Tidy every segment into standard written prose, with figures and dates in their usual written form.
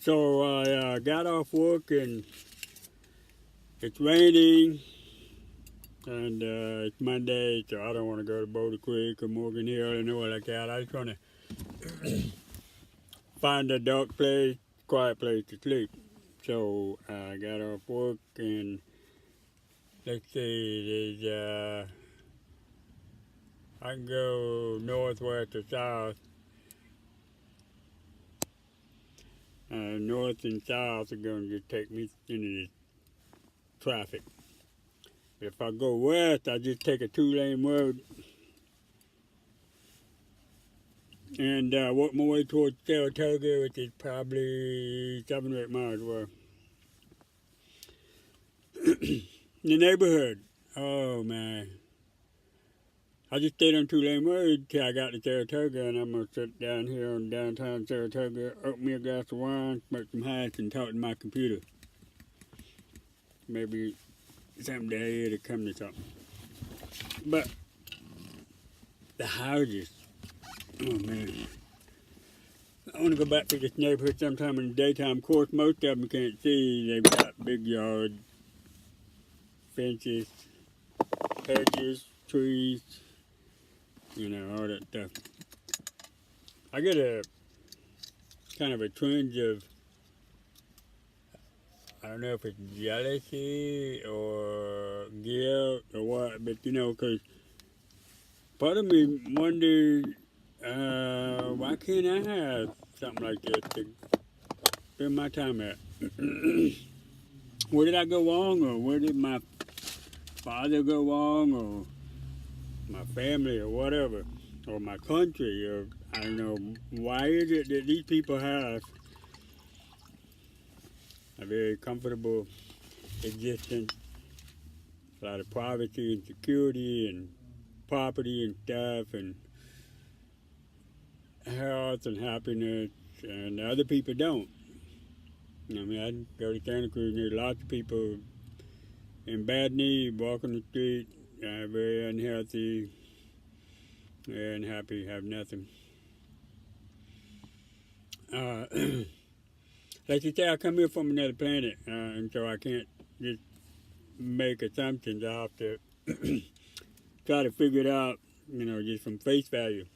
So I got off work and it's raining and it's Monday, so I don't want to go to Boulder Creek or Morgan Hill or nowhere like that. I just want to find a dark place, quiet place to sleep. So I got off work and let's see, I can go northwest or south. North and south are going to just take me into the traffic. If I go west, I just take a two-lane road and work my way towards Saratoga, which is probably 7 or 8 miles away. The neighborhood, oh man. I just stayed on two-lane road till I got to Saratoga, and I'm going to sit down here in downtown Saratoga, open me a glass of wine, smoke some hash, and talk to my computer. Maybe someday it'll come to something. But the houses, oh man. I want to go back to this neighborhood sometime in the daytime. Of course, most of them can't see. They've got big yards, fences, hedges, trees, you know, all that stuff. I get a kind of a twinge of, I don't know if it's jealousy or guilt or what, but you know, because part of me wonders, why can't I have something like this to spend my time at? Where did I go wrong, or where did my father go wrong, or my family, or whatever, or my country, or I don't know, why is it that these people have a very comfortable existence, a lot of privacy and security and property and stuff, and health and happiness, and other people don't. I mean, I go to Santa Cruz and there's lots of people in bad need, walking the street, very unhealthy, very unhappy, have nothing. Like you say, I come here from another planet, and so I can't just make assumptions. I have to try to figure it out, you know, just from face value.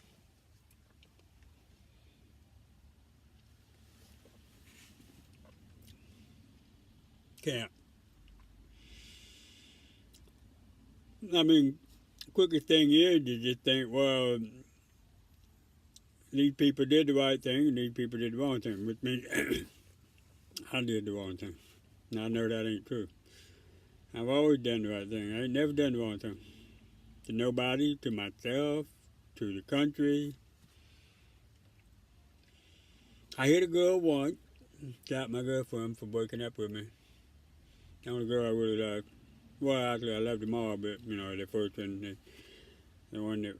Can't. I mean, quickest thing is to just think, well, these people did the right thing and these people did the wrong thing, which means I did the wrong thing. And I know that ain't true. I've always done the right thing. I ain't never done the wrong thing. To nobody, to myself, to the country. I hit a girl once, shot my girlfriend for breaking up with me. The only girl I really liked. Well, actually, I loved them all, but, you know, the first one, the one that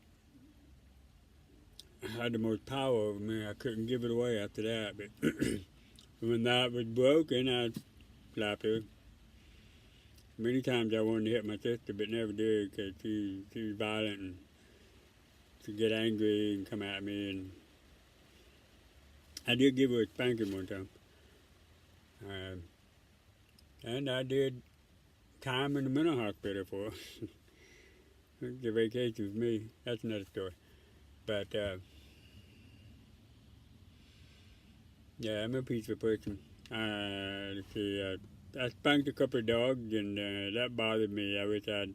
had the most power over me, I couldn't give it away after that. But when that was broken, I slapped her. Many times I wanted to hit my sister, but never did because she was violent and she'd get angry and come at me. And I did give her a spanking one time. And I did time in the mental hospital for her. The vacation with me. That's another story. But, yeah, I'm a peaceful person. Let's see, I spanked a couple of dogs, and that bothered me. I wish I'd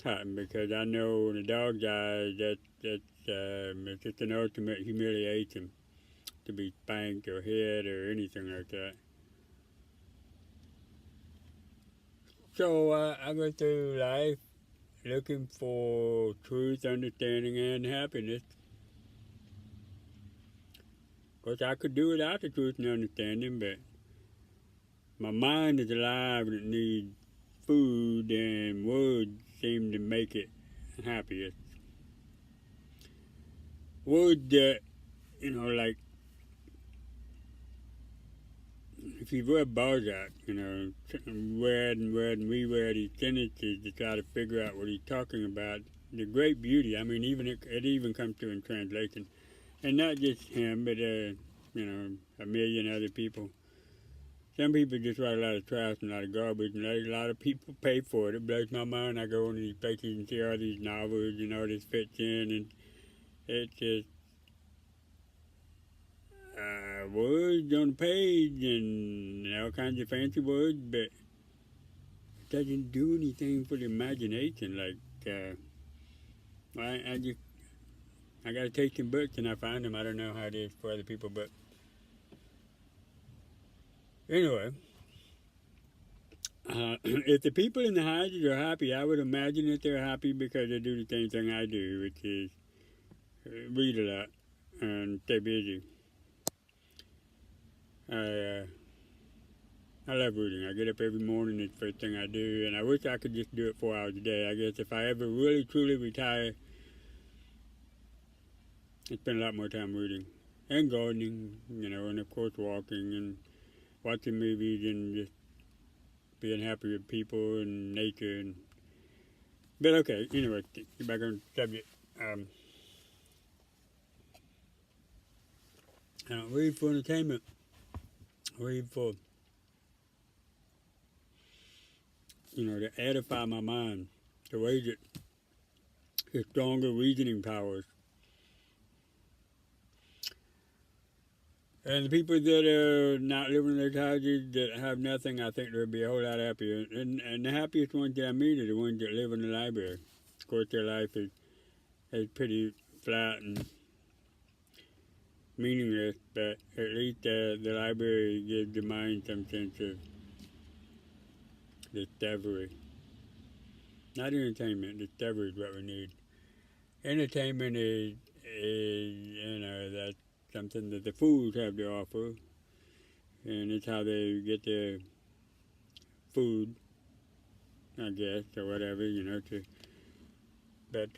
hadn't, because I know in a dog's eyes it's just an ultimate humiliation to be spanked or hit or anything like that. So I go through life looking for truth, understanding, and happiness. Of course, I could do without the truth and understanding, but my mind is alive and it needs food, and words seem to make it happiest. Words that, you know, like, if you've read Balzac, you know, read and reread his sentences to try to figure out what he's talking about, the great beauty, I mean, even it even comes to in translation. And not just him, but a million other people. Some people just write a lot of trash and a lot of garbage, and a lot of people pay for it. It blows my mind. I go into these places and see all these novels, all this fits in, and it's just words on the page and all kinds of fancy words, but it doesn't do anything for the imagination. I got to take some books and I find them. I don't know how it is for other people, but anyway, if the people in the houses are happy, I would imagine that they're happy because they do the same thing I do, which is read a lot and stay busy. I love reading. I get up every morning, it's the first thing I do, and I wish I could just do it 4 hours a day. I guess if I ever really, truly retire, I'd spend a lot more time reading and gardening, and of course walking and watching movies and just being happy with people and nature. But okay, anyway, get back on the subject. I don't read for entertainment. I read for, to edify my mind, to raise it to stronger reasoning powers. And the people that are not living in their houses, that have nothing, I think they'll be a whole lot happier. And the happiest ones that I meet are the ones that live in the library. Of course, their life is pretty flat and meaningless, but at least the library gives the mind some sense of discovery. Not entertainment, discovery is what we need. Entertainment is that's something that the fools have to offer, and it's how they get their food, I guess, or whatever, but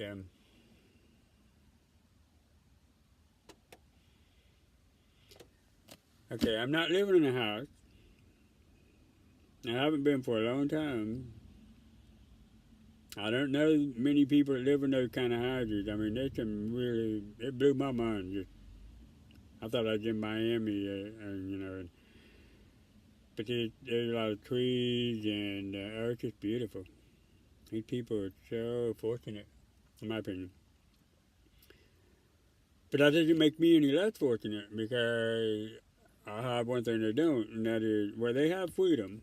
okay, I'm not living in a house. I haven't been for a long time. I don't know many people that live in those kind of houses. I mean, it blew my mind. I thought I was in Miami, but there's a lot of trees and it's just beautiful. These people are so fortunate, in my opinion. But that doesn't make me any less fortunate because I have one thing they don't, and that is where they have freedom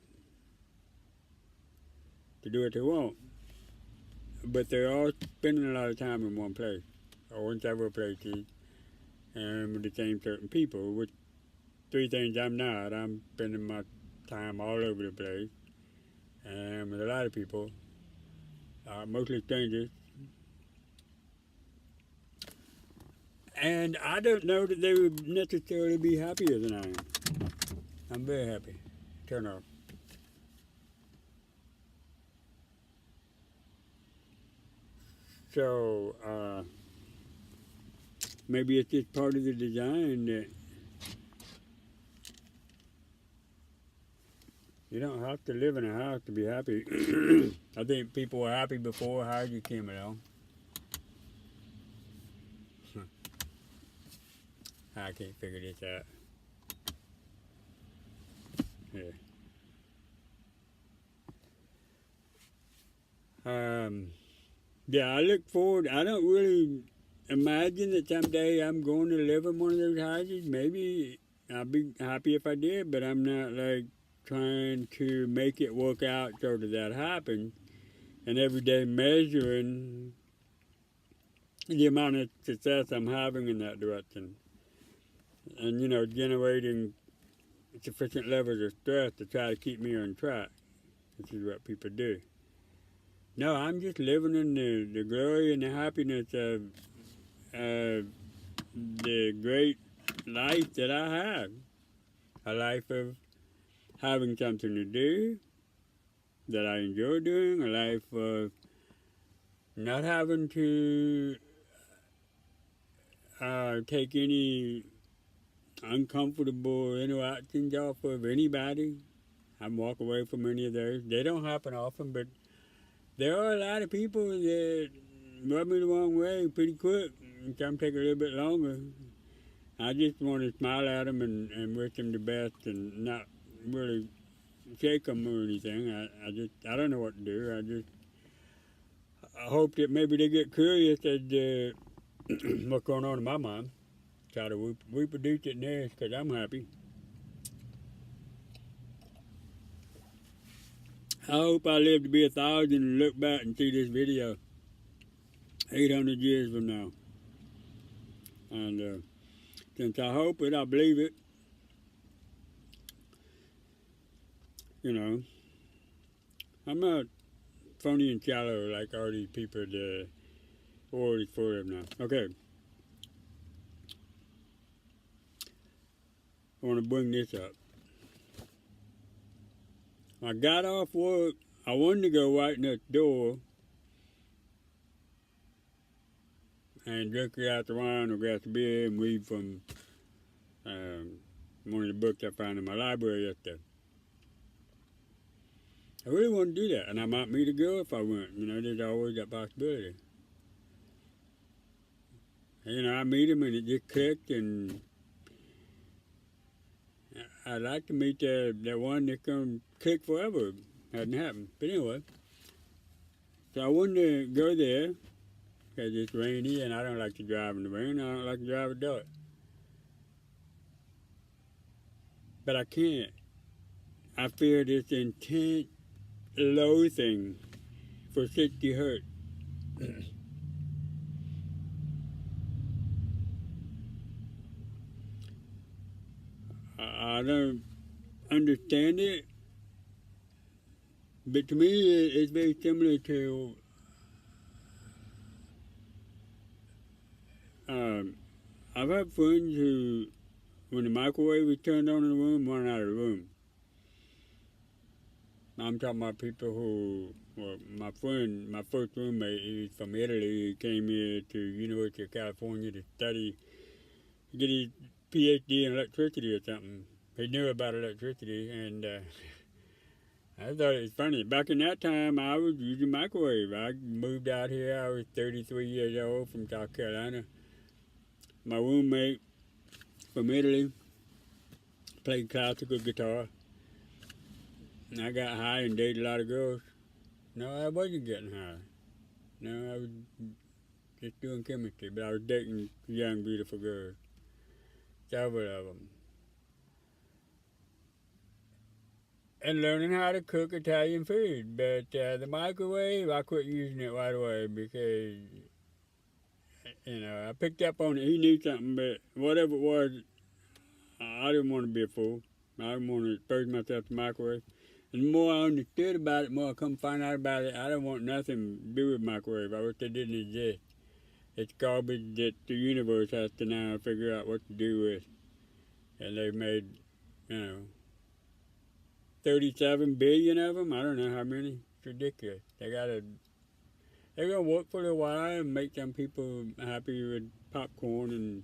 to do what they want, but they're all spending a lot of time in one place or in several places and with the same certain people, which three things I'm not. I'm spending my time all over the place and with a lot of people, mostly strangers. And I don't know that they would necessarily be happier than I am. I'm very happy. Turn off. So, maybe it's just part of the design that you don't have to live in a house to be happy. I think people were happy before houses came along. I can't figure this out. Yeah, I look forward. I don't really imagine that someday I'm going to live in one of those houses. Maybe I'd be happy if I did, but I'm not trying to make it work out so that happens. And every day measuring the amount of success I'm having in that direction. And, generating sufficient levels of stress to try to keep me on track, which is what people do. No, I'm just living in the glory and the happiness of the great life that I have. A life of having something to do that I enjoy doing, a life of not having to take any uncomfortable interactions off of anybody. I walk away from any of those. They don't happen often, but there are a lot of people that rub me the wrong way pretty quick. Some take a little bit longer. I just want to smile at them and wish them the best and not really shake them or anything. I don't know what to do. I hope that maybe they get curious as to what's going on in my mind. Try to reproduce it in theirs because I'm happy. I hope I live to be 1,000 and look back and see this video 800 years from now. And since I hope it, I believe it. You know, I'm not phony and shallow like all these people that already for them now. Okay. I want to bring this up. I got off work. I wanted to go right next door and drink a glass of wine or a glass of beer and read from one of the books I found in my library yesterday. I really want to do that, and I might meet a girl if I went. You know, there's always that possibility. And, you know, I meet him and it just clicked, and I'd like to meet that one that's going to click forever. Hasn't happened. But anyway, so I wanted to go there because it's rainy and I don't like to drive in the rain. I don't like to drive at dark. But I can't. I feel this intense loathing for 60 Hertz. I don't understand it, but to me it's very similar to I've had friends who, when the microwave is turned on in the room, run out of the room. I'm talking about people who, well, my friend, my first roommate, he's from Italy. He came here to University of California to study, to get his PhD in electricity or something. He knew about electricity, and I thought it was funny. Back in that time, I was using microwave. I moved out here. I was 33 years old from South Carolina. My roommate from Italy played classical guitar. And I got high and dated a lot of girls. No, I wasn't getting high. No, I was just doing chemistry, but I was dating young, beautiful girls. Several of them. And learning how to cook Italian food. But the microwave, I quit using it right away because, you know, I picked up on it. He knew something, but whatever it was, I didn't want to be a fool. I didn't want to expose myself to microwave. And the more I understood about it, the more I come find out about it, I don't want nothing to do with microwave. I wish they didn't exist. It's garbage that the universe has to now figure out what to do with. And they've made, you know, 37 billion of them. I don't know how many. It's ridiculous. They're gonna work for a while and make some people happy with popcorn and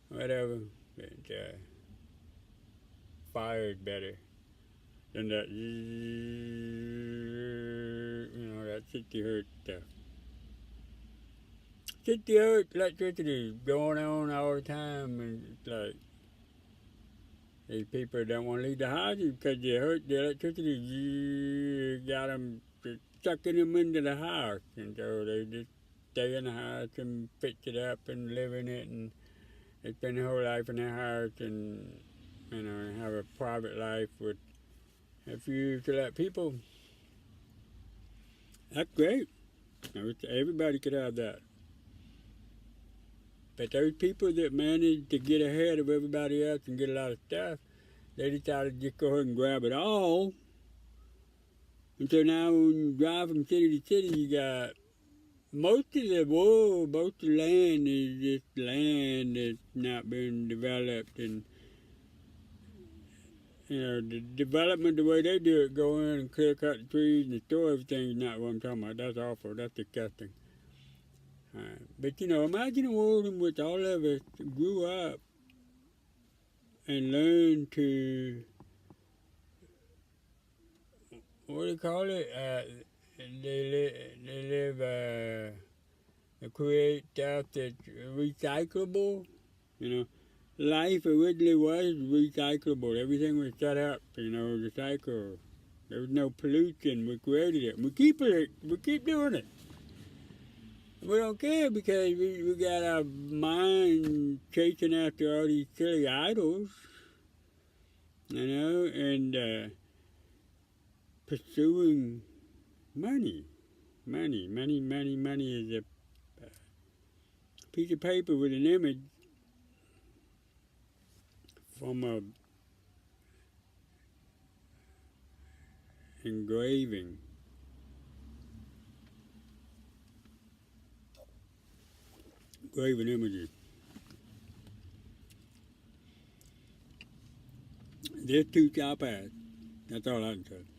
whatever. But fire is better than that, you know, that 60 Hertz stuff. 60 Hertz electricity going on all the time, and it's like these people don't want to leave the houses because the electricity got them sucking them into the house, and so they just stay in the house and fix it up and live in it, and they spend their whole life in their house, and you know, have a private life with a few select people. That's great. Everybody could have that. But those people that manage to get ahead of everybody else and get a lot of stuff, they decided to just go ahead and grab it all. And so now when you drive from city to city, you got most of the world, most of the land is just land that's not been developed. And, you know, the development, the way they do it, go in and clear cut the trees and store everything is not what I'm talking about. That's awful. That's disgusting. But, you know, imagine a world in which all of us grew up and learned to, what do you call it? They create stuff that's recyclable. You know, life originally was recyclable. Everything was set up, to cycle. There was no pollution. We created it. We keep it. We keep doing it. We don't care because we got our mind chasing after all these silly idols, and pursuing money. Money is a piece of paper with an image from a engraving. Graven images. There's two sharp eyes. That's all I can say.